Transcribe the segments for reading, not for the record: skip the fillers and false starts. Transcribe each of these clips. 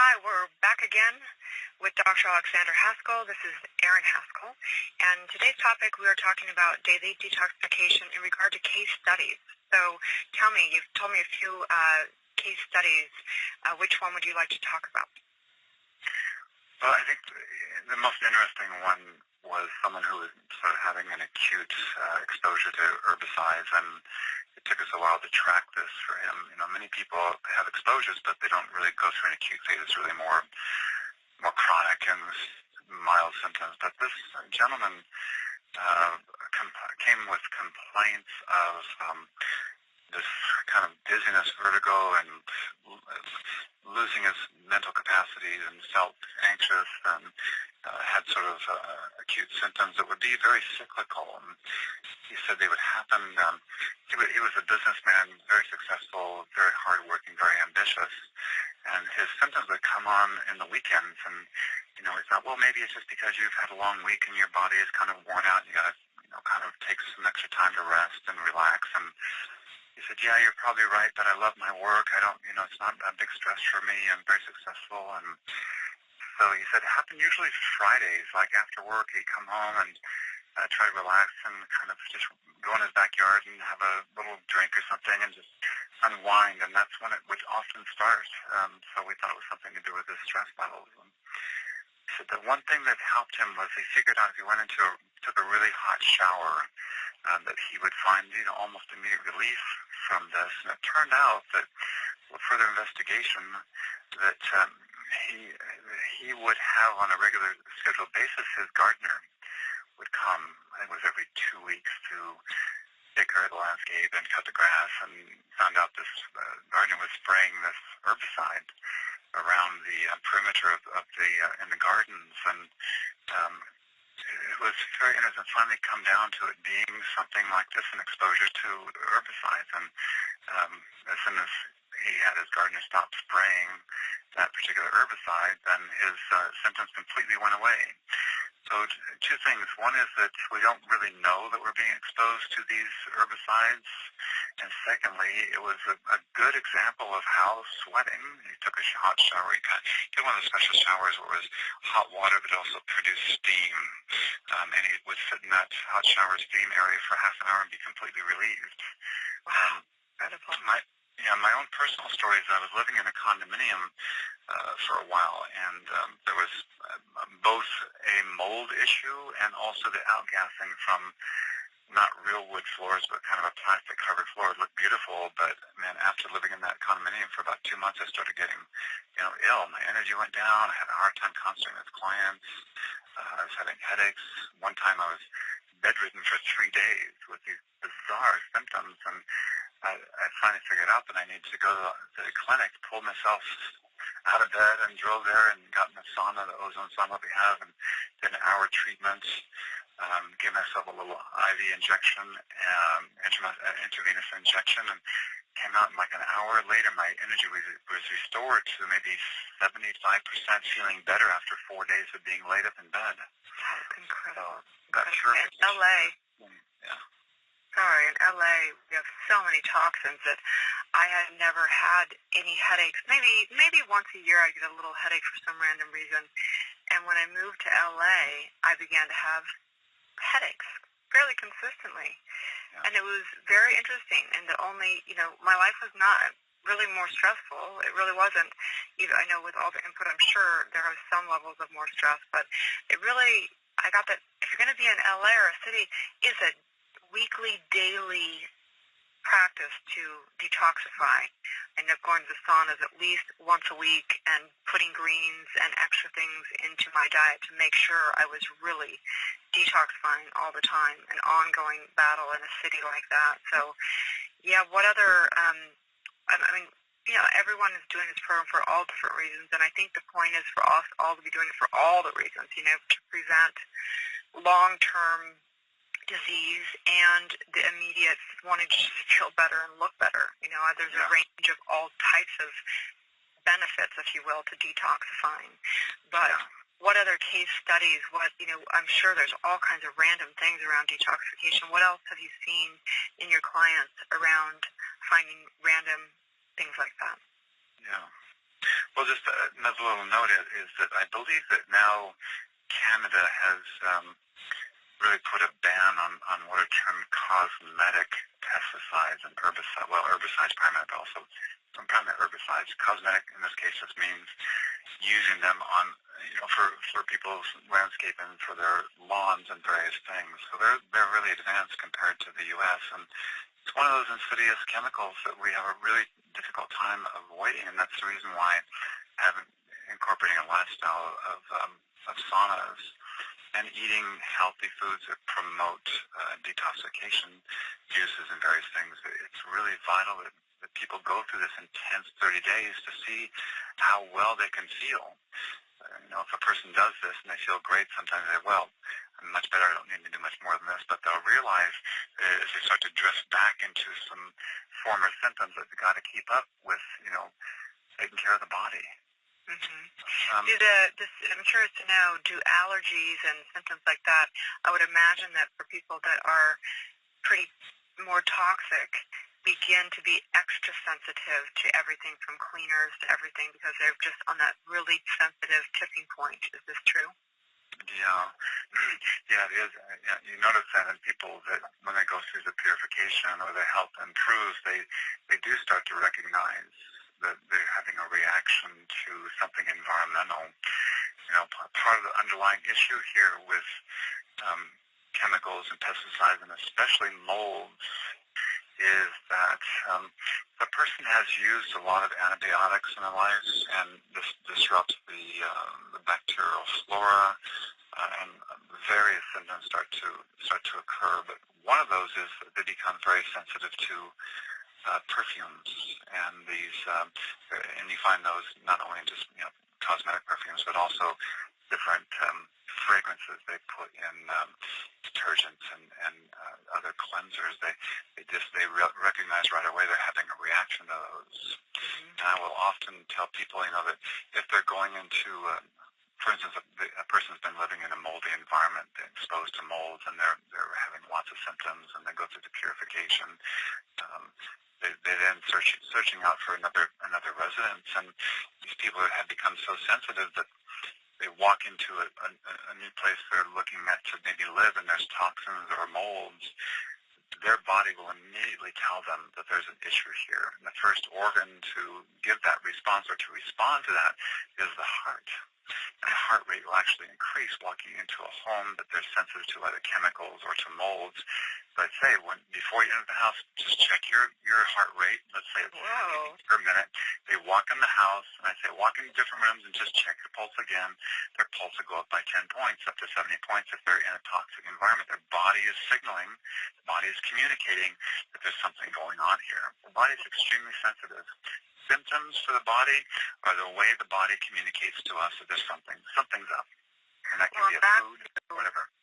Hi, we're back again with Dr. Alexander Haskell. This is Erin Haskell. And today's topic, we are talking about daily detoxification in regard to case studies. So tell me, you've told me a few case studies. Which one would you like to talk about? Well, I think the most interesting one was someone who was sort of having an acute exposure to herbicides, and it took us a while to track this for him. You know, many people have exposures, but they don't really go through an acute phase. It's really more chronic and mild symptoms. But this gentleman came with complaints of this kind of dizziness, vertigo, and losing his mental capacity, and felt anxious, and had sort of acute symptoms that would be very cyclical. And he said they would happen. He was a businessman, very successful, very hardworking, very ambitious, and his symptoms would come on in the weekends. And he thought, well, maybe it's just because you've had a long week and your body is kind of worn out. And you got to, kind of take some extra time to rest and relax. And he said, yeah, you're probably right, but I love my work. I don't, it's not a big stress for me. I'm very successful. And so he said it happened usually Fridays, like after work, he'd come home and try to relax and kind of just go in his backyard and have a little drink or something and just unwind. And that's when it would often start. So we thought it was something to do with his stress levels. And he said the one thing that helped him was he figured out if he took a really hot shower, that he would find, almost immediate relief from this. And it turned out that, with further investigation, that he would have on a regular scheduled basis, his gardener would come, I think it was every 2 weeks, to take care of the landscape and cut the grass, and found out this gardener was spraying this herbicide around the perimeter of the in the gardens. And it was very interesting. Finally come down to it being something like this, an exposure to herbicides. And as soon as he had his gardener stop spraying that particular herbicide, then his symptoms completely went away. So two things. One is that we don't really know that we're being exposed to these herbicides. And secondly, it was a good example of how sweating, he took a hot shower, he did one of those special showers where it was hot water but also produced steam. And he would sit in that hot shower steam area for half an hour and be completely relieved. Wow, incredible. My own personal story is I was living in a condominium for a while, and there was both a mold issue and also the outgassing from not real wood floors, but kind of a plastic-covered floor. It looked beautiful, but, man, after living in that condominium for about 2 months, I started getting, ill. My energy went down. I had a hard time concentrating with clients. I was having headaches. One time I was bedridden for 3 days with these bizarre symptoms, and I finally figured out that I needed to go to the clinic, pulled myself out of bed and drove there and got in the sauna, the ozone sauna we have, and did an hour treatment, gave myself a little IV injection, intravenous injection, and came out, and like an hour later my energy was restored to maybe 75%, feeling better after 4 days of being laid up in bed. That's incredible. In LA. Yeah. Sorry, in LA, we have so many toxins that I had never had any headaches. Maybe once a year I get a little headache for some random reason. And when I moved to LA, I began to have headaches fairly consistently. Yeah. And it was very interesting. And the only, my life was not really more stressful. It really wasn't. I know with all the input, I'm sure there are some levels of more stress, but I got that if you're going to be in LA or a city, it's a weekly, daily practice to detoxify. I end up going to the saunas at least once a week and putting greens and extra things into my diet to make sure I was really detoxifying all the time, an ongoing battle in a city like that. So, yeah, what other, everyone is doing this program for all different reasons, and I think the point is for us all to be doing it for all the reasons, to prevent long-term disease and the immediate wanting to feel better and look better. There's a range of all types of benefits, if you will, to detoxifying. But what other case studies, I'm sure there's all kinds of random things around detoxification. What else have you seen in your clients around finding random things like that? Yeah. Well, just another little note is that I believe that now Canada has really put a ban on what are termed cosmetic pesticides and herbicides. Well, herbicides primarily, but also primarily herbicides. Cosmetic in this case just means using them on, for people's landscape and for their lawns and various things. So they're really advanced compared to the U.S. And it's one of those insidious chemicals that we have a really difficult time avoiding, and that's the reason why having incorporating a lifestyle of saunas and eating healthy foods that promote detoxification juices and various things. It's really vital that people go through this intense 30 days to see how well they can feel. If a person does this and they feel great, sometimes they say, well, I'm much better, I don't need to do much more than this, but they'll realize as they start to drift back into some former symptoms that they've got to keep up with, taking care of the body. Mm-hmm. I'm curious to know, do allergies and symptoms like that, I would imagine that for people that are pretty more toxic, begin to be extra sensitive to everything from cleaners to everything because they're just on that really sensitive tipping point. Is this true? Yeah. Yeah, it is. You notice that in people that when they go through the purification or their health improves, they do start to recognize that they're having a reaction to something environmental. Part of the underlying issue here with chemicals and pesticides, and especially molds, is that the person has used a lot of antibiotics in their lives, and this disrupts the bacterial flora, and various symptoms start to occur. But one of those is that they become very sensitive to perfumes, and and you find those not only in just cosmetic perfumes, but also different fragrances they put in detergents and other cleansers. They recognize right away they're having a reaction to those. Mm-hmm. And I will often tell people, that if they're going into for instance, a person's been living in a moldy environment, they're exposed to molds, and they're having lots of symptoms, and they go through the purification. They then searching out for another residence, and these people have become so sensitive that they walk into a new place they're looking at to maybe live, and there's toxins or molds. Their body will immediately tell them that there's an issue here. And the first organ to give that response or to respond to that is the heart. And the heart rate will actually increase walking into a home that they're sensitive to either chemicals or to molds. But I'd say before you enter the house, just check your heart rate. Let's say it's per minute. They walk in the house, and I say walk into different rooms and just check your pulse again. Their pulse will go up by 10 points, up to 70 points if they're in a toxic environment. Their body is signaling, the body is communicating that there's something going on here. The body is extremely sensitive. Symptoms for the body are the way the body communicates to us that there's something's up. And that can be a food, whatever.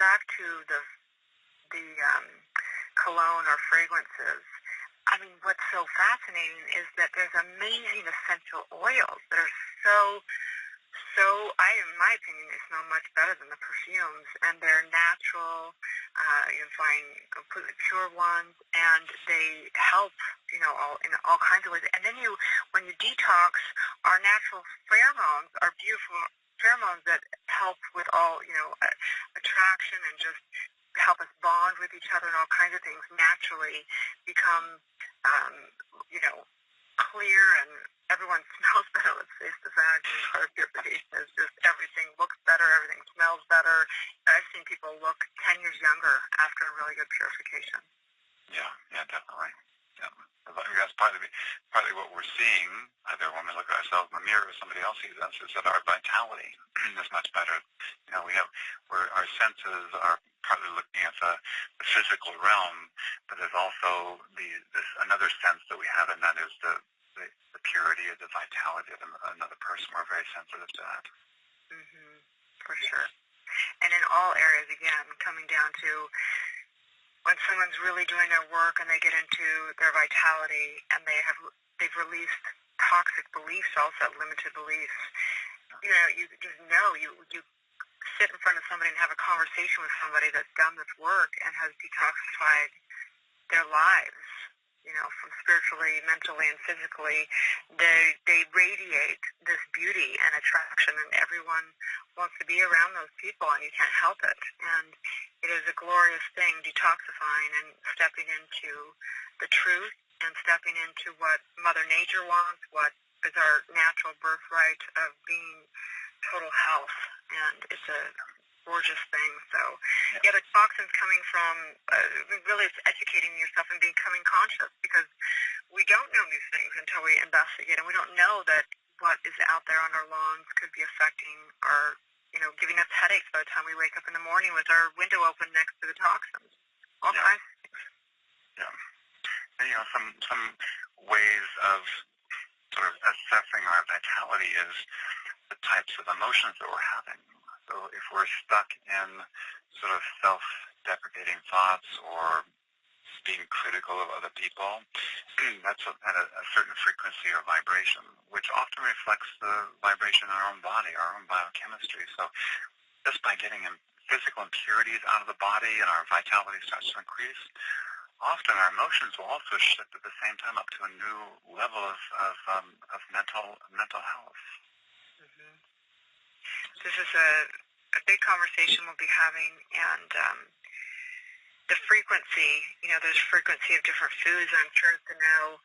Back to the cologne or fragrances, I mean, what's so fascinating is that there's amazing essential oils that are so, in my opinion, they smell much better than the perfumes, and they're natural. You can find completely pure ones, and they help, in all kinds of ways. And then when you detox, our natural pheromones are beautiful pheromones that help with all, attraction and just help us bond with each other, and all kinds of things naturally become, clear, and everyone smells better. Let's face the fact, part of purification is just everything looks better, everything smells better. I've seen people look 10 years younger after a really good purification. Yeah, definitely. Yeah. That's partly what we're seeing, either when we look at ourselves in the mirror or somebody else sees us, is that our vitality is much better. Our senses are partly looking at the physical realm, but there's also this another sense that we have, and that is the purity or the vitality of another person. We're very sensitive to that. Mm-hmm. For sure. And in all areas, again, coming down to when someone's really doing their work and they get into their vitality and they've released toxic beliefs, also limited beliefs, you just know you sit in front of somebody and have a conversation with somebody that's done this work and has detoxified their lives. from spiritually, mentally, and physically, they radiate this beauty and attraction, and everyone wants to be around those people, and you can't help it. And it is a glorious thing, detoxifying and stepping into the truth and stepping into what Mother Nature wants, what is our natural birthright of being total health. And it's a gorgeous thing. So, yeah, the toxins coming from really it's educating yourself and becoming conscious, because we don't know these things until we investigate, and we don't know that what is out there on our lawns could be affecting our, giving us headaches by the time we wake up in the morning with our window open next to the toxins. All kinds of things. Yeah. And, some ways of sort of assessing our vitality is the types of emotions that we're having. So if we're stuck in sort of self-deprecating thoughts or being critical of other people, that's at a certain frequency or vibration, which often reflects the vibration in our own body, our own biochemistry. So just by getting physical impurities out of the body and our vitality starts to increase, often our emotions will also shift at the same time up to a new level of mental health. Mm-hmm. This is a big conversation we'll be having, and the frequency, there's frequency of different foods, and I'm curious to know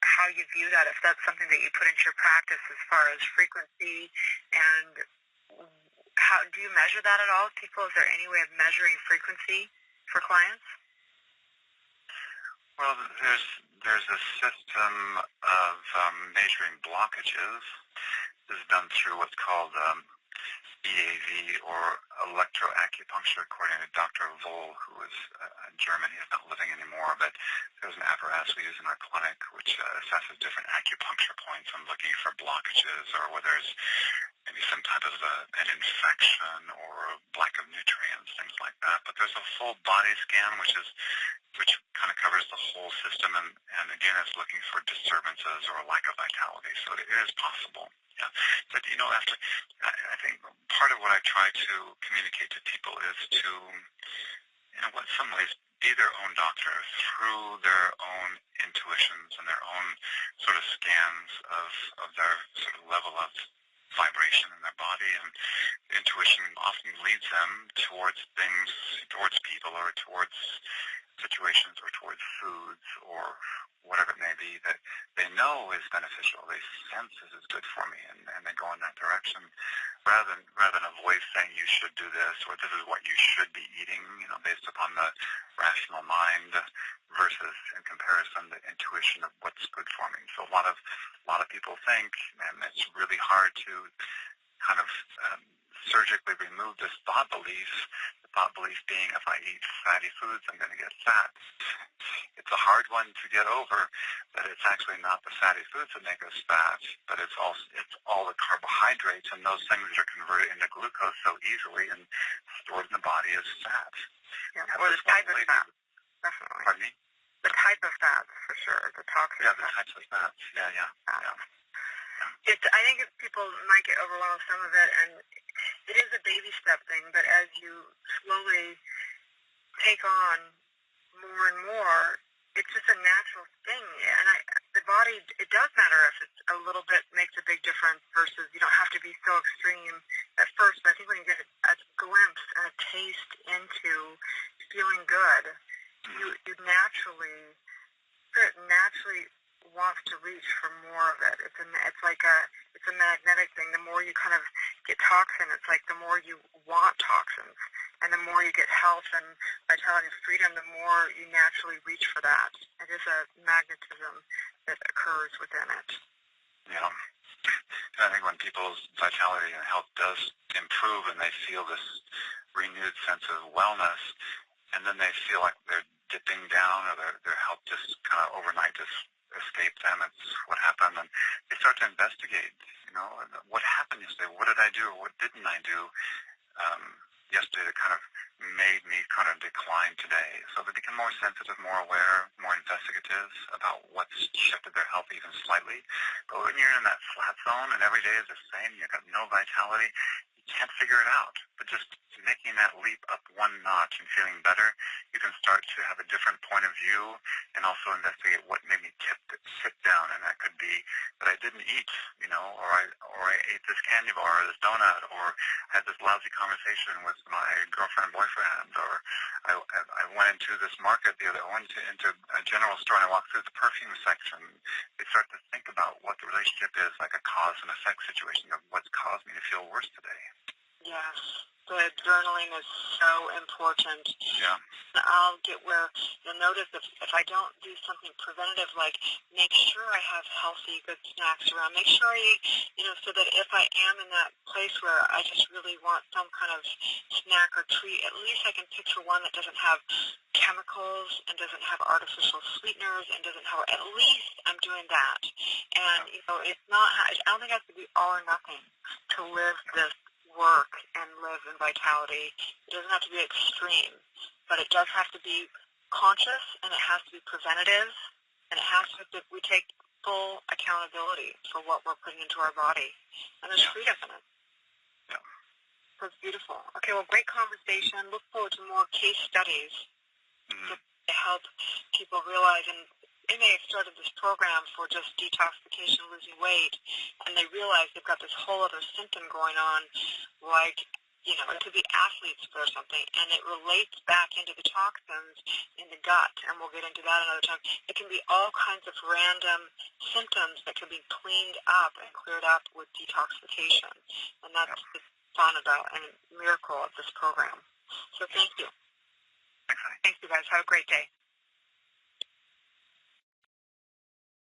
how you view that, if that's something that you put into your practice as far as frequency, and how do you measure that at all? People, is there any way of measuring frequency for clients? Well, there's a system of measuring blockages. This is done through what's called EAV, or electroacupuncture, according to Dr. Voll, who was German. He's not living anymore, but there's an apparatus we use in our clinic which assesses different acupuncture points and looking for blockages or whether there's maybe some type of an infection or lack of nutrients, things like that. But there's a full body scan which kind of covers the whole system, and again, it's looking for disturbances or a lack of vitality. So it is possible. Yeah. But, I think part of what I try to communicate to people is to, in some ways, be their own doctor through their own intuitions and their own sort of scans of their sort of level of vibration in their body. And intuition often leads them towards things, towards people, or towards situations, or towards foods, or whatever it may be that they know is beneficial. They sense this is good for me, and they go in that direction, rather than a voice saying you should do this or this is what you should be eating, based upon the rational mind, versus in comparison the intuition of what's good for me. So a lot of people think, and it's really hard to kind of surgically remove this thought belief. The thought belief being, if I eat fatty foods, I'm going to get fat. It's a hard one to get over, but it's actually not the fatty foods that make us fat, but it's all the carbohydrates and those things that are converted into glucose so easily and stored in the body as fat. Yeah, or the type of fat, definitely. Pardon me? The type of fats, for sure, the toxic fats. Yeah, the types of fats. Yeah. I think people might get overwhelmed with some of it, and it is a baby step thing, but as you slowly take on more and more, it's just a natural thing. And the body, it does matter if it's a little bit makes a big difference versus you don't have to be so extreme at first. But I think when you get a glimpse and a taste into feeling good, spirit naturally wants to reach for more of it. It's a magnetic thing. The more you kind of get toxin, it's like the more you want toxins, and the more you get health and vitality and freedom, the more you naturally reach for that. It is a magnetism that occurs within it. Yeah. And I think when people's vitality and health does improve and they feel this renewed sense of wellness, and then they feel like they're dipping down or their health just kind of overnight just escaped them. It's what happened, and they start to investigate. What happened yesterday? What did I do? Or what didn't I do yesterday that kind of made me kind of decline today? So they become more sensitive, more aware, more investigative about what's shifted their health even slightly. But when you're in that flat zone and every day is the same, you've got no vitality, you can't figure it out. But just making that leap up one notch and feeling better, you can start to have a different point of view and also investigate what made me tip down. And that could be that I didn't eat, or I ate this candy bar or this donut, or I had this lousy conversation with my girlfriend, boyfriend, or I went into this market the other. I went into a general store and I walked through the perfume section. They start to think about what the relationship is, like a cause and effect situation of what's caused me to feel worse today. Yes. The journaling is so important. Yeah. I'll get where you'll notice if I don't do something preventative, like make sure I have healthy, good snacks around. Make sure I eat, so that if I am in that place where I just really want some kind of snack or treat, at least I can pick for one that doesn't have chemicals and doesn't have artificial sweeteners and doesn't have, at least I'm doing that. And, it's not, I don't think it has to be all or nothing to live this work and live in vitality. It doesn't have to be extreme, but it does have to be conscious, and it has to be preventative, and it has to, we take full accountability for what we're putting into our body, and there's freedom in it. Yeah. So it's beautiful. Okay, well, great conversation. Look forward to more case studies to help people realize, and they may have started this program for just detoxification, losing weight, and they realize they've got this whole other symptom going on, like, it could be athletes or something, and it relates back into the toxins in the gut, and we'll get into that another time. It can be all kinds of random symptoms that can be cleaned up and cleared up with detoxification, and that's the fun about and miracle of this program. So thank you. Thanks, honey. Thank you, guys. Have a great day.